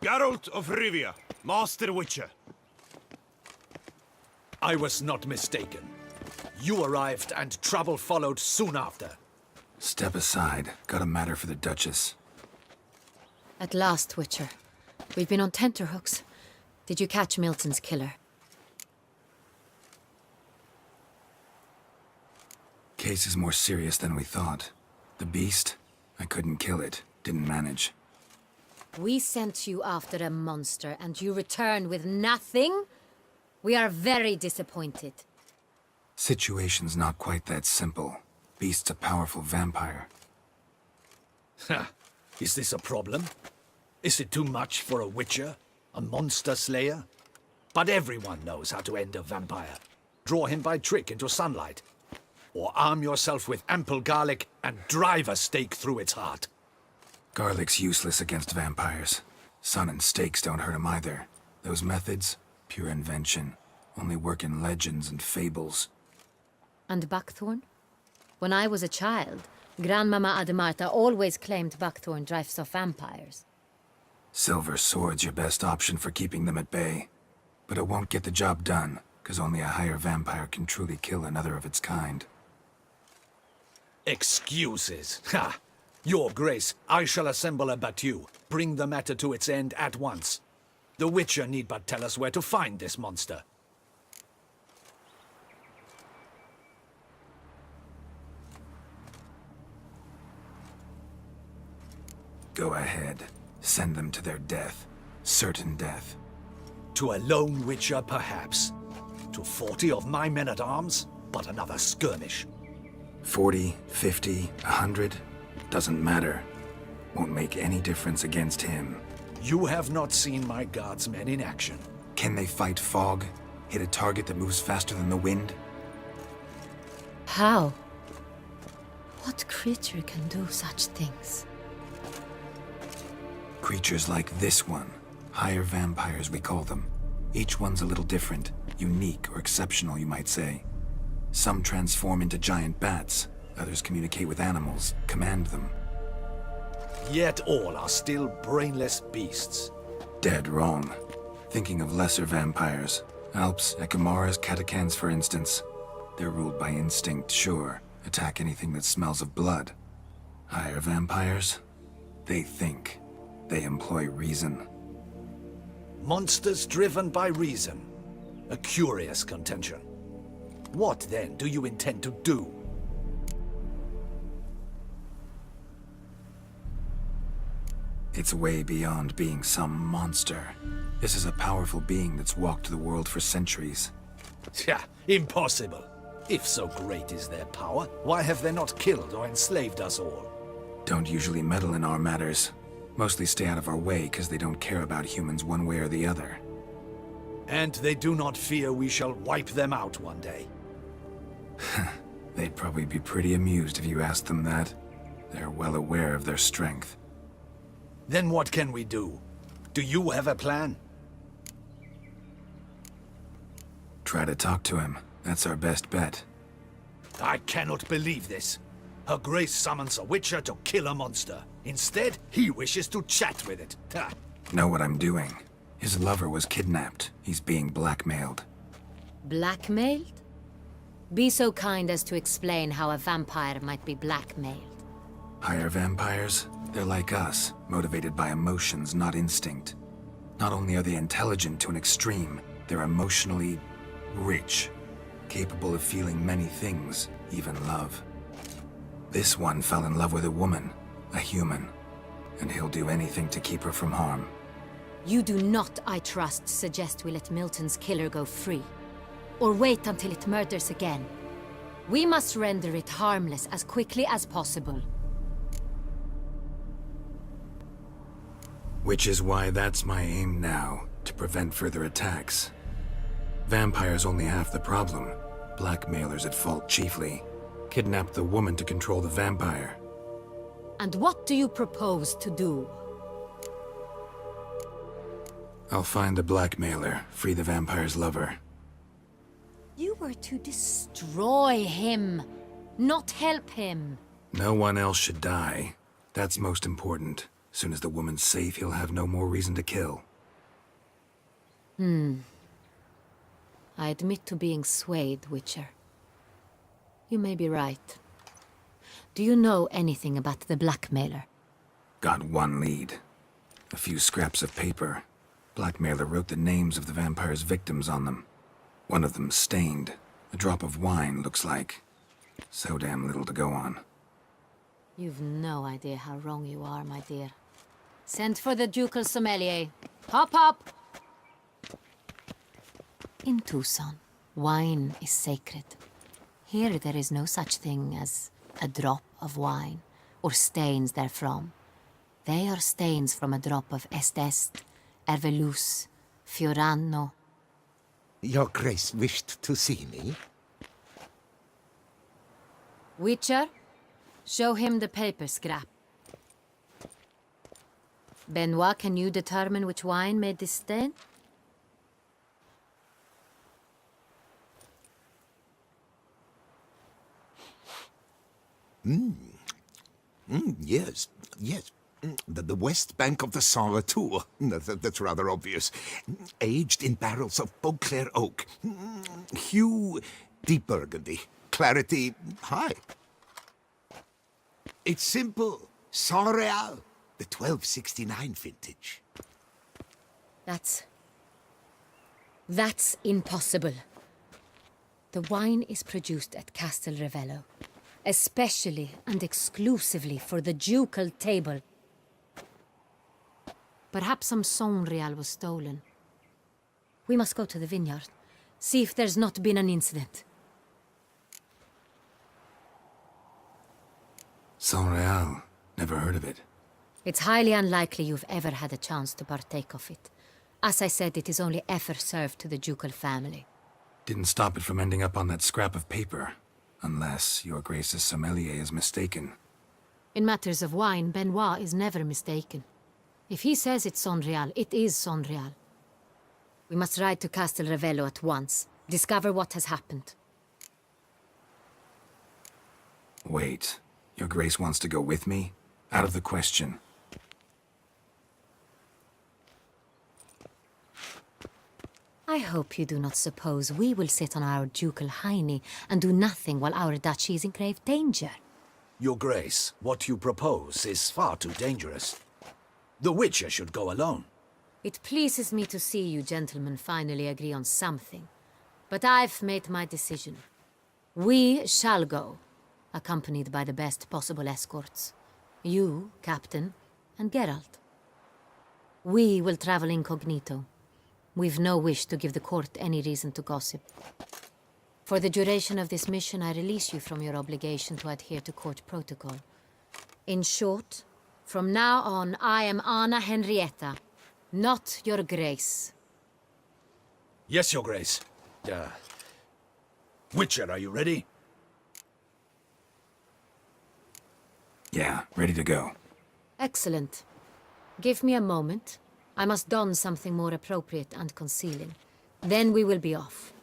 Geralt of Rivia, Master Witcher. I was not mistaken. You arrived and trouble followed soon after. Step aside. Got a matter for the Duchess. At last, Witcher. We've been on tenterhooks. Did you catch Milton's killer? Case is more serious than we thought. The beast? I couldn't kill it. Didn't manage. We sent you after a monster, and you return with nothing? We are very disappointed. Situation's not quite that simple. Beast's a powerful vampire. Ha! Is this a problem? Is it too much for a Witcher? A monster slayer? But everyone knows how to end a vampire. Draw him by trick into sunlight. Or arm yourself with ample garlic and drive a stake through its heart. Garlic's useless against vampires. Sun and stakes don't hurt him either. Those methods, pure invention. Only work in legends and fables. And buckthorn? When I was a child, Grandmama Ademarta always claimed buckthorn drives off vampires. Silver sword's your best option for keeping them at bay. But it won't get the job done, because only a higher vampire can truly kill another of its kind. Excuses. Ha! Your Grace, I shall assemble a battue. Bring the matter to its end at once. The Witcher need but tell us where to find this monster. Go ahead. Send them to their death. Certain death. To a lone Witcher, perhaps. To 40 of my men-at-arms, but another skirmish. 40, 50, 100? Doesn't matter. Won't make any difference against him. You have not seen my guardsmen in action. Can they fight fog? Hit a target that moves faster than the wind? How? What creature can do such things? Creatures like this one. Higher vampires, we call them. Each one's a little different. Unique or exceptional, you might say. Some transform into giant bats. Others communicate with animals, command them. Yet all are still brainless beasts. Dead wrong. Thinking of lesser vampires. Alps, Ekamaras, Catacans, for instance. They're ruled by instinct, sure. Attack anything that smells of blood. Higher vampires? They think. They employ reason. Monsters driven by reason. A curious contention. What, then, do you intend to do? It's way beyond being some monster. This is a powerful being that's walked the world for centuries. Yeah, impossible. If so great is their power, why have they not killed or enslaved us all? Don't usually meddle in our matters. Mostly stay out of our way because they don't care about humans one way or the other. And they do not fear we shall wipe them out one day. They'd probably be pretty amused if you asked them that. They're well aware of their strength. Then what can we do? Do you have a plan? Try to talk to him. That's our best bet. I cannot believe this. Her Grace summons a Witcher to kill a monster. Instead, he wishes to chat with it. Ha. Know what I'm doing. His lover was kidnapped. He's being blackmailed. Blackmailed? Be so kind as to explain how a vampire might be blackmailed. Higher vampires? They're like us, motivated by emotions, not instinct. Not only are they intelligent to an extreme, they're emotionally rich, capable of feeling many things, even love. This one fell in love with a woman, a human, and he'll do anything to keep her from harm. You do not, I trust, suggest we let Milton's killer go free. Or wait until it murders again. We must render it harmless as quickly as possible. Which is why that's my aim now, to prevent further attacks. Vampires only half the problem. Blackmailers at fault chiefly. Kidnapped the woman to control the vampire. And what do you propose to do? I'll find the blackmailer, free the vampire's lover. You were to destroy him, not help him. No one else should die. That's most important. Soon as the woman's safe, he'll have no more reason to kill. I admit to being swayed, Witcher. You may be right. Do you know anything about the blackmailer? Got one lead. A few scraps of paper. Blackmailer wrote the names of the vampire's victims on them. One of them stained. A drop of wine, looks like. So damn little to go on. You've no idea how wrong you are, my dear. Send for the ducal sommelier. Hop, hop! In Tucson, wine is sacred. Here there is no such thing as a drop of wine, or stains therefrom. They are stains from a drop of Est, Ervelus, Fiorano. Your Grace wished to see me? Witcher, show him the paper scrap. Benoit, can you determine which wine made this stain? Yes. The west bank of the Saint Retour. That's rather obvious. Aged in barrels of Beauclair oak. Hue, deep burgundy. Clarity, high. It's simple. Saint Real, the 1269 vintage. That's impossible. The wine is produced at Castel Revello, especially and exclusively for the ducal table. Perhaps some Saint Real was stolen. We must go to the vineyard, see if there's not been an incident. Saint Real. Never heard of it. It's highly unlikely you've ever had a chance to partake of it. As I said, it is only ever served to the ducal family. Didn't stop it from ending up on that scrap of paper. Unless your Grace's sommelier is mistaken. In matters of wine, Benoit is never mistaken. If he says it's Saint Real, it is Saint Real. We must ride to Castel Revello at once. Discover what has happened. Wait. Your Grace wants to go with me? Out of the question. I hope you do not suppose we will sit on our ducal hiney and do nothing while our duchy is in grave danger. Your Grace, what you propose is far too dangerous. The Witcher should go alone. It pleases me to see you gentlemen finally agree on something. But I've made my decision. We shall go, accompanied by the best possible escorts. You, Captain, and Geralt. We will travel incognito. We've no wish to give the court any reason to gossip. For the duration of this mission, I release you from your obligation to adhere to court protocol. In short, from now on, I am Anna Henrietta, not your Grace. Yes, Your Grace. Witcher, are you ready? Yeah, ready to go. Excellent. Give me a moment. I must don something more appropriate and concealing. Then we will be off.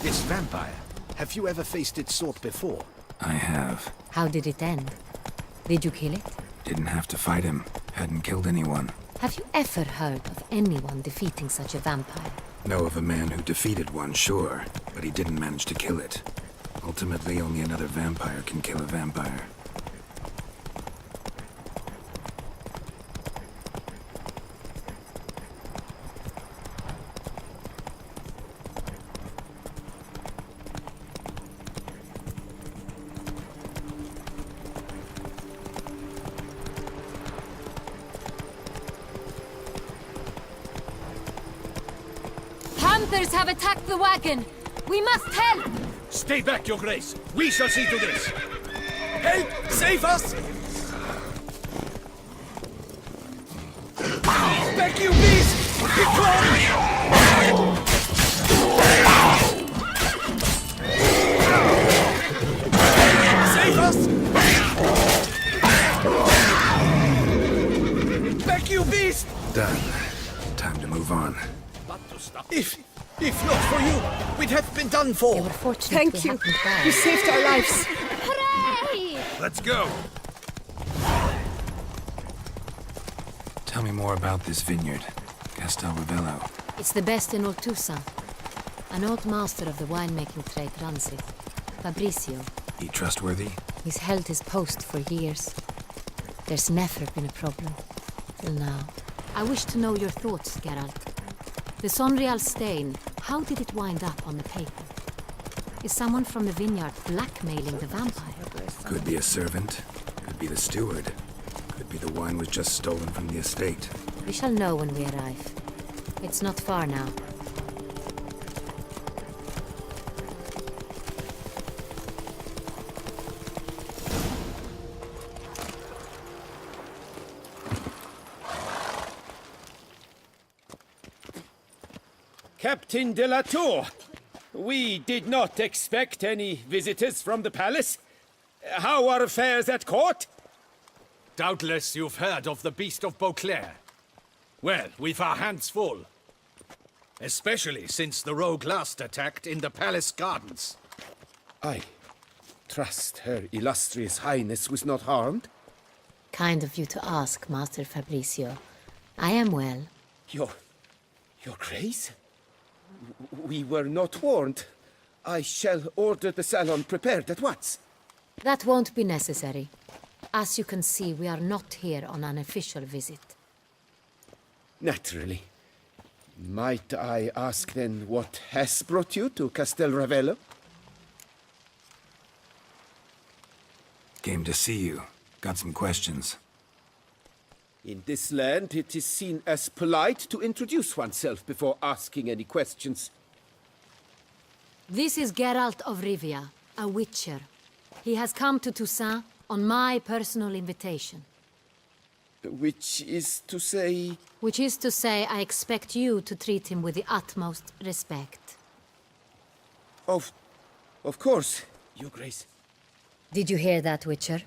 This vampire. Have you ever faced its sort before? I have. How did it end? Did you kill it? Didn't have to fight him. Hadn't killed anyone. Have you ever heard of anyone defeating such a vampire? Know of a man who defeated one, sure, but he didn't manage to kill it. Ultimately, only another vampire can kill a vampire. Hunters have attacked the wagon! We must help! Stay back, Your Grace. We shall see to this. Help! Save us! Back, you beast! Be gone! Save us! Back, you beast! Done. Time to move on. If not for you, we'd have been done for. They were fortunate Thank we you. happened by. You saved our lives. Hooray! Let's go. Tell me more about this vineyard, Castel Ravello. It's the best in old Toussaint. An old master of the winemaking trade runs it. Fabrizio. He trustworthy? He's held his post for years. There's never been a problem. Till now. I wish to know your thoughts, Geralt. The Sonreal stain, how did it wind up on the paper? Is someone from the vineyard blackmailing the vampire? Could be a servant, could be the steward, could be the wine was just stolen from the estate. We shall know when we arrive. It's not far now. Captain de la Tour, we did not expect any visitors from the palace. How are affairs at court? Doubtless you've heard of the Beast of Beauclair. Well, we've our hands full. Especially since the rogue last attacked in the palace gardens. I trust Her Illustrious Highness was not harmed. Kind of you to ask, Master Fabrizio. I am well. Your Grace? We were not warned. I shall order the salon prepared at once. That won't be necessary. As you can see, we are not here on an official visit. Naturally. Might I ask then what has brought you to Castel Ravello? Came to see you. Got some questions. In this land, it is seen as polite to introduce oneself before asking any questions. This is Geralt of Rivia, a witcher. He has come to Toussaint on my personal invitation. Which is to say... Which is to say, I expect you to treat him with the utmost respect. Of course, Your Grace. Did you hear that, Witcher?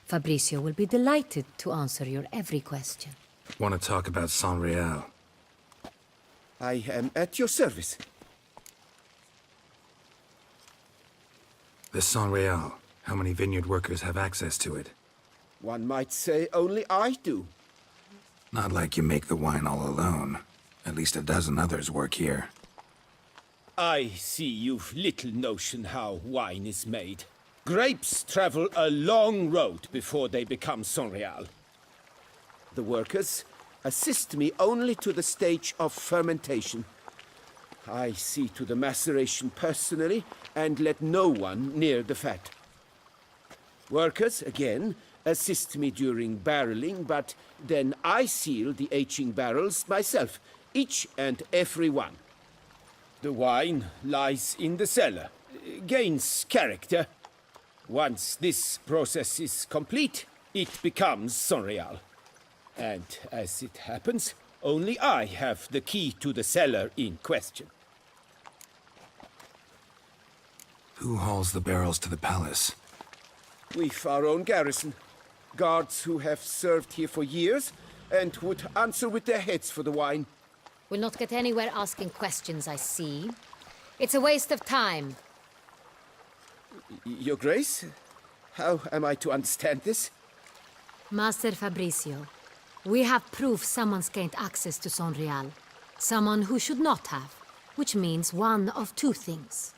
Fabrizio will be delighted to answer your every question. Want to talk about Sonreal? I am at your service. The Sonreal. How many vineyard workers have access to it? One might say only I do. Not like you make the wine all alone. At least a dozen others work here. I see you've little notion how wine is made. Grapes travel a long road before they become Sonreal. The workers assist me only to the stage of fermentation. I see to the maceration personally and let no one near the fat. Workers, again, assist me during barreling, but then I seal the aging barrels myself, each and every one. The wine lies in the cellar, gains character. Once this process is complete, it becomes Sonreal. And as it happens, only I have the key to the cellar in question. Who hauls the barrels to the palace? We've our own garrison. Guards who have served here for years and would answer with their heads for the wine. We'll not get anywhere asking questions, I see. It's a waste of time. Your Grace? How am I to understand this? Master Fabrizio, we have proof someone's gained access to Sonreal. Someone who should not have, which means one of two things.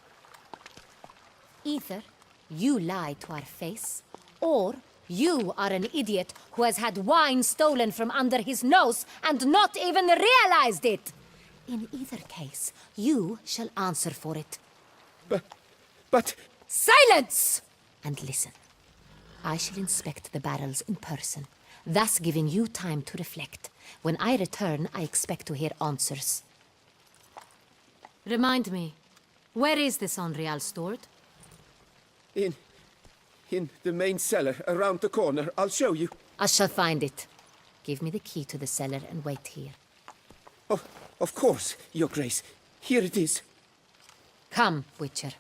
Either you lie to our face, or you are an idiot who has had wine stolen from under his nose and not even realized it. In either case, you shall answer for it. But... Silence! And listen. I shall inspect the barrels in person, thus giving you time to reflect. When I return, I expect to hear answers. Remind me, where is the Sonreal stored? In the main cellar, around the corner. I'll show you. I shall find it. Give me the key to the cellar and wait here. Oh, of course, Your Grace. Here it is. Come, Witcher.